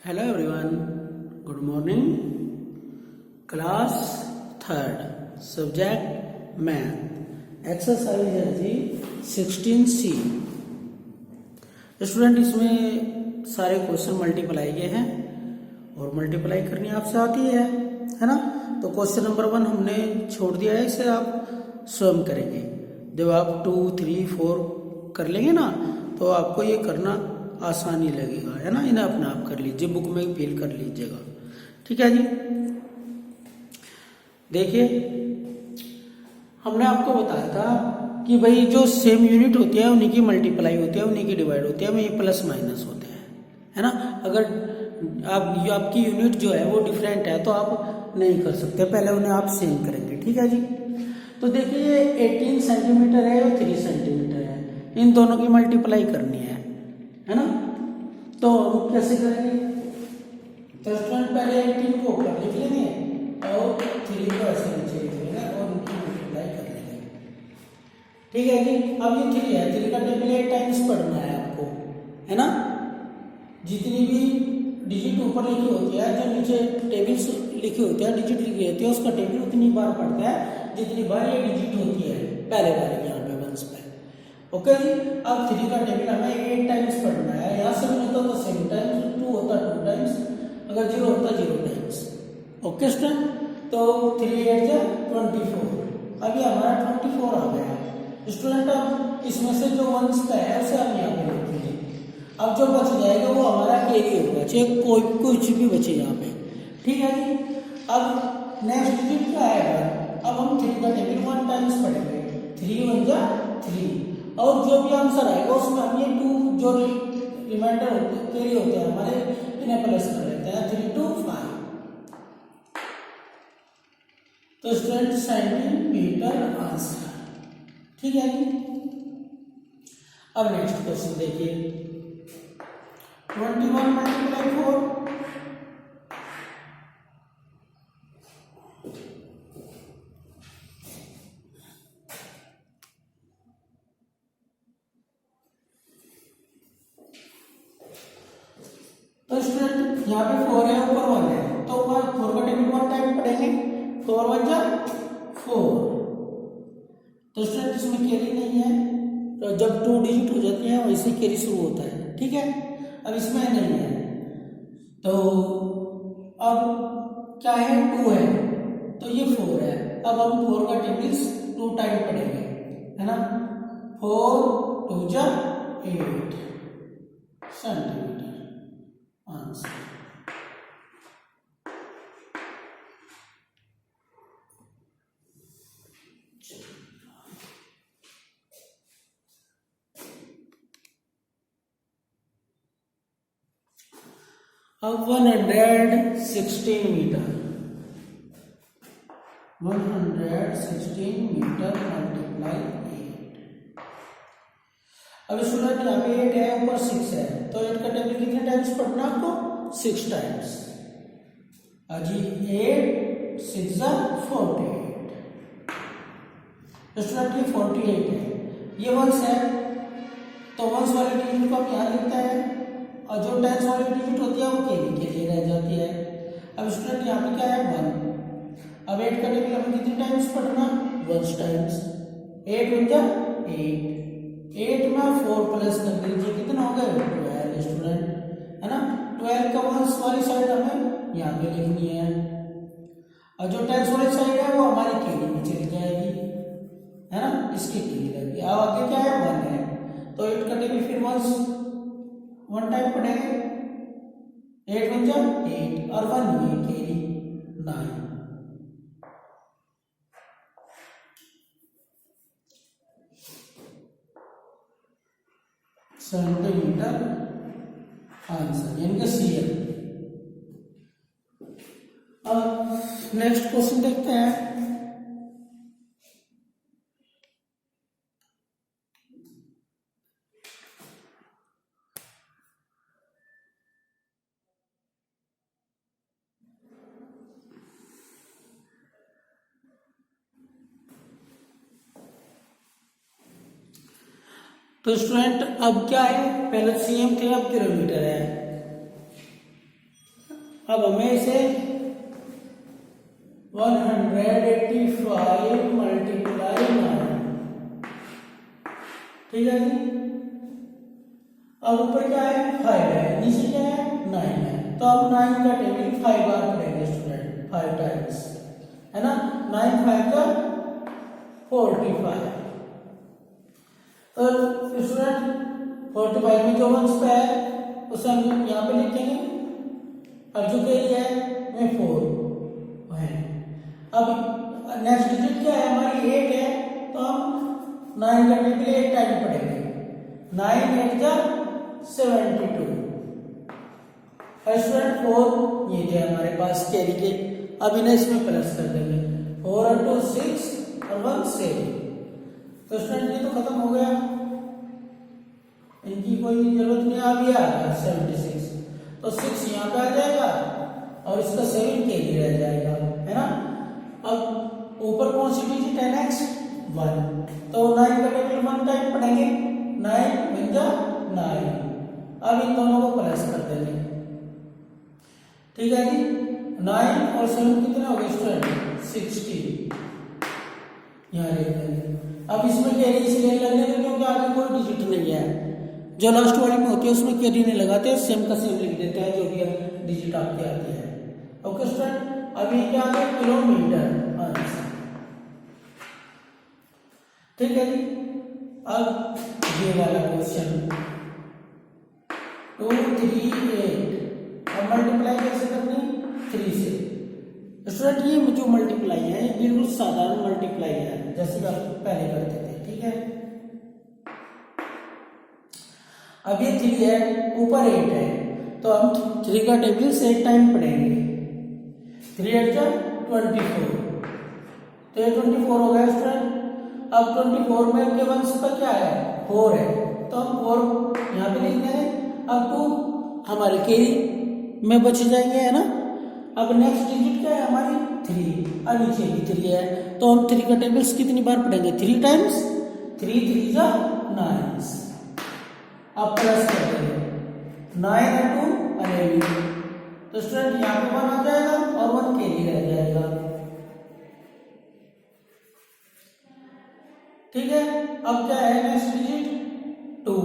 Hello everyone, good morning. Class third, subject math, exercise है जी 16C। Student, इसमें सारे question multiply के हैं और मल्टीप्लाई करनी आपसे आती है ना। तो क्वेश्चन नंबर 1 हमने छोड़ दिया है, इसे आप स्वयं करेंगे। जब आप 2, 3, 4 कर लेंगे ना तो आपको ये करना आसानी लगेगा, है ना। इन्हें अपने आप कर लीजिए, बुक में फिल कर लीजिएगा, ठीक है जी। देखिए, हमने आपको बताया था कि भाई जो सेम यूनिट होती है उन्हीं की मल्टीप्लाई होती है, उन्हीं की डिवाइड होती है, ये प्लस माइनस होते हैं, है ना। अगर आपकी यूनिट जो है वो डिफरेंट है तो आप नहीं कर सकते, पहले उन्हें आप सेम करेंगे, ठीक है जी। तो देखिए, 18 सेंटीमीटर है और 3 सेंटीमीटर है, इन दोनों की मल्टीप्लाई करनी है ना। तो हम कैसे करेंगे? तो स्टूडेंट पहले 18 को ऊपर लिख लेंगे और 3 को ऐसे नीचे लिख लेंगे और उनकी मल्टीप्लाई कर लेंगे, ठीक है जी। अब ये 3 है, 3 का टेबल 8 टाइम्स पढ़ना है आपको, है ना। जितनी भी डिजिट ऊपर लिखी होती है, जो नीचे टेबल्स लिखी होती है, डिजिट लिखी होती है, उसका टेबल उतनी बार पढ़ता है जितनी बार ये डिजिट होती है पहले वाले यहाँ पे वंश पे। ओके जी। अब 3 का टेबल हमें 8 टाइम्स पढ़ना है, यहाँ 7 होता तो 7 टाइम्स, 2 होता 2 टाइम्स, अगर 0 होता 0 टाइम्स। ओके स्टूडेंट, तो 3 8 जा 24, अभी हमारा 24 आ गया स्टूडेंट। अब इसमें से जो वंश पे है उसे हम यहाँ पे लिख देंगे। अब जो बच जाएगा वो हमारा कैरी होगा, चाहे कोई कुछ भी बचे यहाँ पे, ठीक है जी। अब नेक्स्ट डिजिट क्या आएगा? अब हम 3 का टेबल 1 टाइम्स पढ़ेंगे, 3 1 जा 3, और जो भी आंसर आएगा उसमें हम ये 2 जो रिमाइंडर होते कैरी होते हैं हमारे, इन्हें प्लस कर लेते हैं, 3 2 5। तो स्टूडेंट सेंटीमीटर आंसर, ठीक है जी। अब नेक्स्ट क्वेश्चन देखिए, 21 मल्टीप्लाई 4, तो स्टूडेंट यहाँ पे 4 है, ऊपर 1 है, तो 4 का टेबल 1 टाइम पढ़ेंगे, 4 1 जा 4। तो स्टूडेंट इसमें कैरी नहीं है, तो जब 2 डिजिट हो जाती है वैसे कैरी शुरू होता है, ठीक है। अब इसमें नहीं है, तो अब क्या है? 2 है, तो ये 4 है। अब हम 4 का टेबल्स 2 टाइम पढ़ेंगे, है ना। 4 2 जा 8 सेंटीमीटर आंसर। अब 116 मीटर, 116 मीटर मल्टीप्लाई 8। अब स्टूडेंट यहाँ पे 8 है, ऊपर 6 है, तो 8 का टेबल कितने टाइम्स पढ़ना आपको? 6 टाइम्स। अजी 8 6 जा 48, स्टूडेंट ये 48 है, ये वंश है, तो वंश वाले डिजिट को आप यहाँ लिखते हैं, और जो टेंस वाली डिजिट होती है वो कैरी के लिए रह जाती है। अब स्टूडेंट यहाँ पे क्या है? 1। अब 8 का टेबल हमें कितने टाइम्स पढ़ना? 1 टाइम्स। 8 1 जा 8, 8 में 4 प्लस कर दीजिए, कितना हो गया? 12 स्टूडेंट, है ना। 12 का वंश वाली साइड हमें यहाँ पे लिखनी है, और जो टेंस वाली साइड है वो हमारी कैरी में चली जाएगी, है ना, इसकी कैरी लगेगी। अब आगे क्या है? 1 है, तो 8 का टेबल फिर वंश 1 टाइम पढ़ेंगे, 8 1 जा 8 और 1 ये कैरी 9 सेंटीमीटर आंसर, यानी कि सीएम। अब नेक्स्ट क्वेश्चन देखते हैं, तो स्टूडेंट अब क्या है? पहले सीएम थे, अब किलोमीटर है। अब हमें इसे 185 मल्टीप्लाई 9, ठीक है जी। अब ऊपर क्या है 5 है, नीचे क्या है 9 है, तो अब 9 का टेबल 5 बार पढ़ेंगे स्टूडेंट, 5 टाइम्स, है ना। 9 5 का 45। तो स्टूडेंट 45 में जो वंश पे है उसे हम यहाँ पे लिखेंगे, और जो एरिया है में 4 है। अब नेक्स्ट डिजिट क्या है हमारी 8 है, तो हम 9 का टेबल 8 टाइम पढ़ेंगे। 9 8 जा 72। स्टूडेंट 4 ये थे हमारे पास कैरी के, अब इन्हें इसमें प्लस कर देंगे। 4 और 2 6 और 1 7। तो स्टूडेंट ये तो खत्म हो गया, इनकी कोई जरूरत नहीं। अब ये आ गया 76, तो 6 यहाँ पे आ जाएगा और इसका 7 कैरी रह जाएगा, है ना। अब ऊपर कौन सी डिजिट है नेक्स्ट 1, तो 9 का टेबल 1 टाइम पढ़ेंगे। 9 1 जा 9। अब इन दोनों को प्लस कर देंगे, ठीक है जी। 9 और 7 कितने हो गए स्टूडेंट 60, यहाँ लिख देंगे। अब इसमें कैरी इसलिए लगने देंगे क्योंकि आगे कोई डिजिट नहीं है, जो लास्ट वाली में होती है उसमें कैरी नहीं लगाते, सेम का सेम लिख देते हैं जो भी डिजिट आपके आती है। ओके स्टूडेंट, अभी क्या आ गया किलोमीटर आंसर, ठीक है जी। अब ये वाला क्वेश्चन 2 3 8, अब मल्टीप्लाई कैसे करनी 3 से। स्टूडेंट ये जो मल्टीप्लाई है ये बिल्कुल साधारण मल्टीप्लाई है, जैसे आप पहले करते थे, ठीक है। अब ये 3 है, ऊपर 8 है, तो हम 3 का टेबल 8 टाइम पढ़ेंगे। 3 8 जा 24, तो ये 24 हो गया स्टूडेंट। अब 24 में के वंश का क्या है 4 है, तो हम 4 यहाँ पे लिख देंगे। अब 2 हमारे कैरी में बच जाएंगे, है ना। अब नेक्स्ट डिजिट क्या है हमारी 3, और नीचे भी 3 है, तो हम 3 का टेबल्स कितनी बार पढ़ेंगे 3 टाइम्स। 3 3 जा 9। अब प्लस कर देंगे 9 और 2 11, तो स्टूडेंट यहाँ पे 1 आ जाएगा और 1 कैरी रह जाएगा, ठीक है। अब क्या है नेक्स्ट डिजिट 2,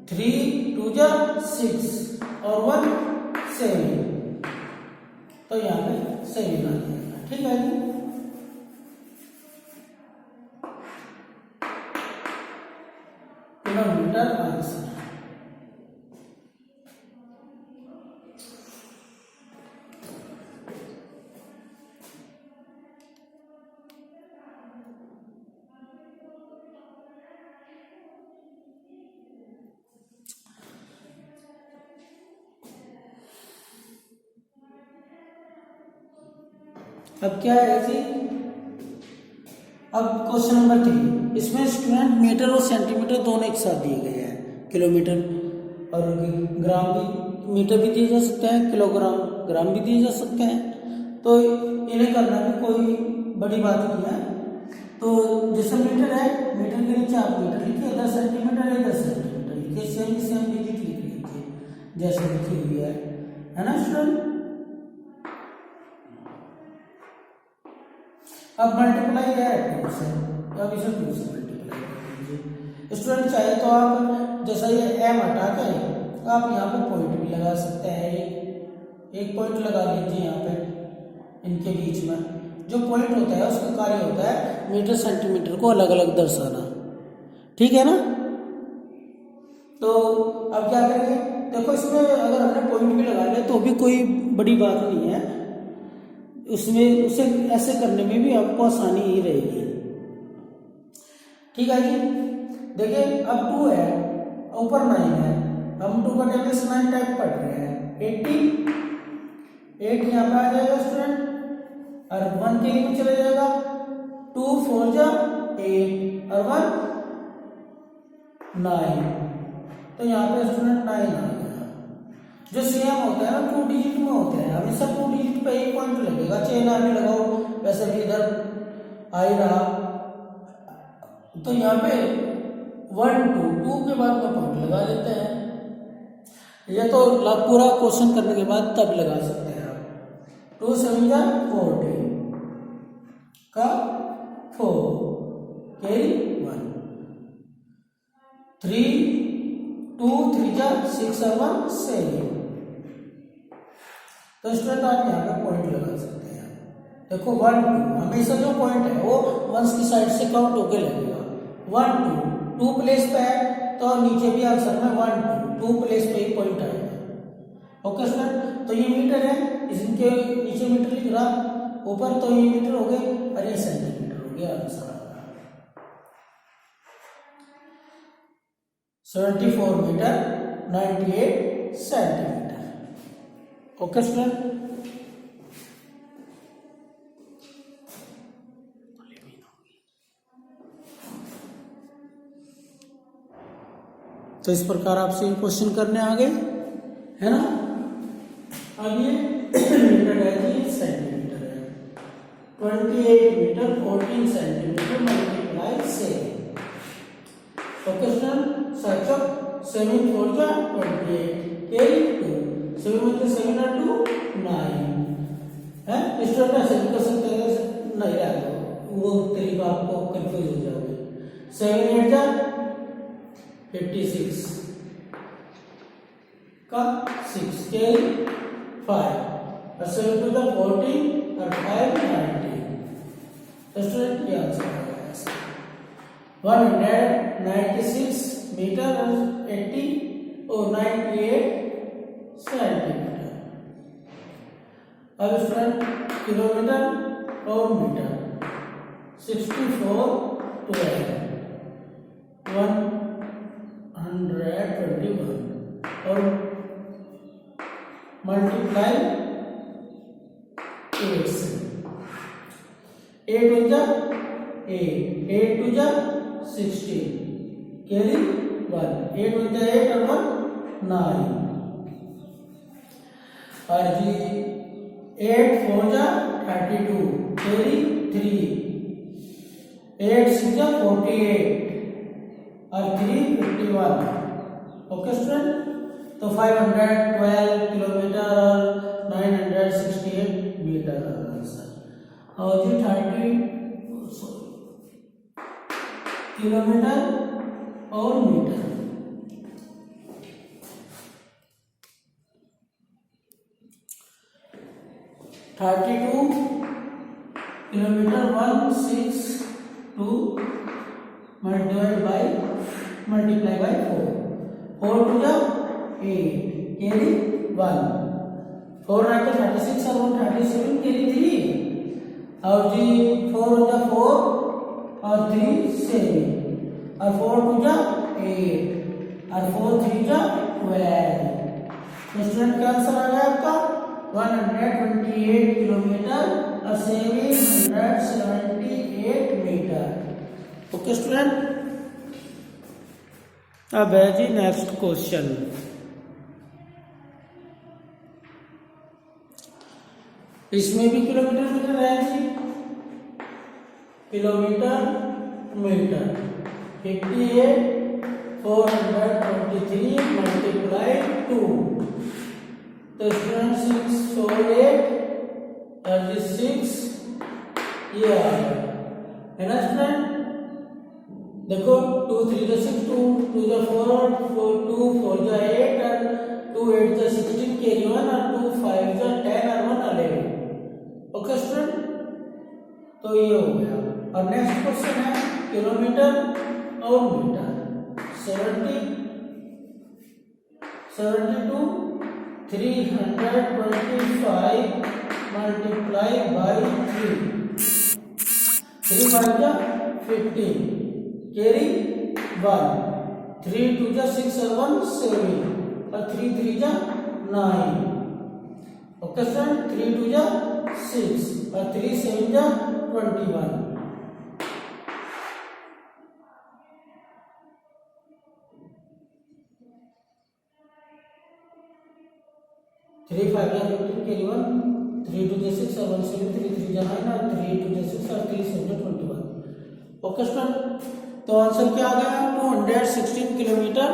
3 2 जा 6 और 1 7, तो यहाँ पे 7 आ जाएगा, ठीक है जी। Kilometre answer. अब क्या है जी, अब क्वेश्चन नंबर 3, इसमें स्टूडेंट मीटर और सेंटीमीटर दोनों एक साथ दिए गए हैं। किलोमीटर और ग्राम भी, मीटर भी दिए जा सकते हैं, किलोग्राम ग्राम भी दिए जा सकते हैं, तो इन्हें करना भी कोई बड़ी बात नहीं है। तो जैसे मीटर है, मीटर के नीचे आप मीटर लिखिए, 10 सेंटीमीटर है 10 सेंटीमीटर लिखिए, सेम डिजिट लिख लीजिए जैसे लिखी हुई है ना स्टूडेंट। अब मल्टीप्लाई है 2 से, अब इसे 2 से मल्टीप्लाई कर दीजिए स्टूडेंट। चाहे तो आप जैसा ये m हटा के आप यहाँ पे पॉइंट भी लगा सकते हैं, एक पॉइंट लगा लीजिए यहाँ पे, इनके बीच में जो पॉइंट होता है उसका कार्य होता है मीटर सेंटीमीटर को अलग अलग दर्शाना, ठीक है ना। तो अब क्या करेंगे, देखो इसमें अगर हमने पॉइंट भी लगा लिया तो भी कोई बड़ी बात नहीं है, उसमें उसे ऐसे करने में भी आपको आसानी ही रहेगी, ठीक है जी। देखिए अब 2 है, ऊपर 9 है, हम 2 का टेबल 9 टाइप पढ़ रहे हैं। 80 8 यहाँ पे आ जाएगा स्टूडेंट, और 1 के लिए चले जाएगा। 2 4 जा 8 और 1 9, तो यहाँ पे स्टूडेंट 9 आ गया। जो सेम होता है ना 2 डिजिट में होते हैं, हमेशा 2 डिजिट पे एक पॉइंट लगेगा, चेन आने लगाओ वैसे भी इधर आ ही रहा, तो यहाँ पे 1 2 2 के बाद में पॉइंट लगा लेते हैं। ये तो पूरा क्वेश्चन करने के बाद तब लगा सकते हैं आप। 2 7 जा 40 का 4 कैरी 1 3 2 3 जा 6 और 1 7। तो स्टूडेंट आप यहाँ पे पॉइंट लगा सकते हैं। देखो 1 2 हमेशा जो पॉइंट है वो वंस की साइड से काउंट होके लगेगा। 1 2 2 प्लेस पे है तो नीचे भी आंसर में 1 2 प्लेस पे ही पॉइंट आएगा। ओके स्टूडेंट, तो ये मीटर है, इसके नीचे मीटर लिख रहा, ऊपर तो ये मीटर हो गए और ये सेंटीमीटर हो गया answer. 74 metre 98 centimetre. Okay student, तो इस प्रकार आपसे क्वेश्चन करने आ गए है ना। अब ये मीटर है जी, सेंटीमीटर है। 28 metre 14 centimetre multiply 7। Okay student, सच ऑफ 7 4 जा 28 कैरी 2 7 में 7 और 2 9 है। स्टूडेंट ऐसे भी कर सकते हैं, नहीं आएगा वो तरीका आपको कंफ्यूज हो जाओगे। 7 8 जा 56 का 6 कैरी 5 और 7 2 जा 14 और 5 19। तो स्टूडेंट ये आंसर आ गया ऐसे 196 मीटर और 80 और 98 सेंटीमीटर। अब स्टूडेंट किलोमीटर और मीटर 64 12 121 और मल्टीप्लाई 8 से 8 1 जा 8 8 2 जा 16 कैरी 1 8 1 जा 8 और 1 9 और जी 8 4 जा 32 कैरी 3 8 6 जा 48 और 3 51। ओके स्टूडेंट, तो 512 किलोमीटर और 968 मीटर का आंसर। और जी 30 किलोमीटर और मीटर। किलोमीटर 162 मल्टीप्लाई बाई 4 4 2 जा 8 कैरी 1 4 9 36 और 37 कैरी 3 और जी 4 जा 4 और 3 7 और 4 2 जा 8 और 4 3 जा 12। तो स्टूडेंट क्या आंसर आ गया आपका 128 किलोमीटर और 778 मीटर। ओके स्टूडेंट, अब है जी नेक्स्ट क्वेश्चन। इसमें भी किलोमीटर मीटर है जी, किलोमीटर मीटर 58 423 मल्टीप्लाई 2। तो स्टूडेंट 6 4 8 और 6 ये आ गया है ना स्टूडेंट। देखो 2 3 जा 6 2 2 जा 4 4 2 4 जा 8 और 2 8 जा 16 कैरी 1 और 2 5 जा 10 और 1 11। ओके स्टूडेंट, तो ये हो गया। और नेक्स्ट क्वेश्चन है किलोमीटर और मीटर 72 325 मल्टीप्लाई बाई 3 5 जा 15 कैरी 1 3 2 जा 6 और 1 7 और 3 3 जा 9। ओके सर 3 2 जा 6 और 3 7 जा 21। 3 5 जा 15 कैरी 1 3 2 जा 6 और 1 7 3 3 जा 9 और 3 2 जा 6 और 3 7 जा 21। ओके स्टूडेंट, तो आंसर क्या आ गया 216 किलोमीटर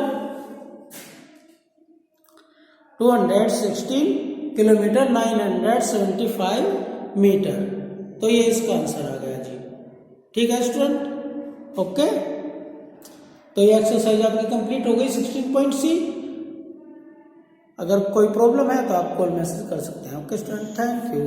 216 किलोमीटर 975 मीटर। तो ये इसका आंसर आ गया जी। ठीक है स्टूडेंट, ओके। तो ये एक्सरसाइज आपकी कंप्लीट हो गई 16.C। अगर कोई प्रॉब्लम है तो आप कॉल मैसेज कर सकते हैं। Okay student, thank you.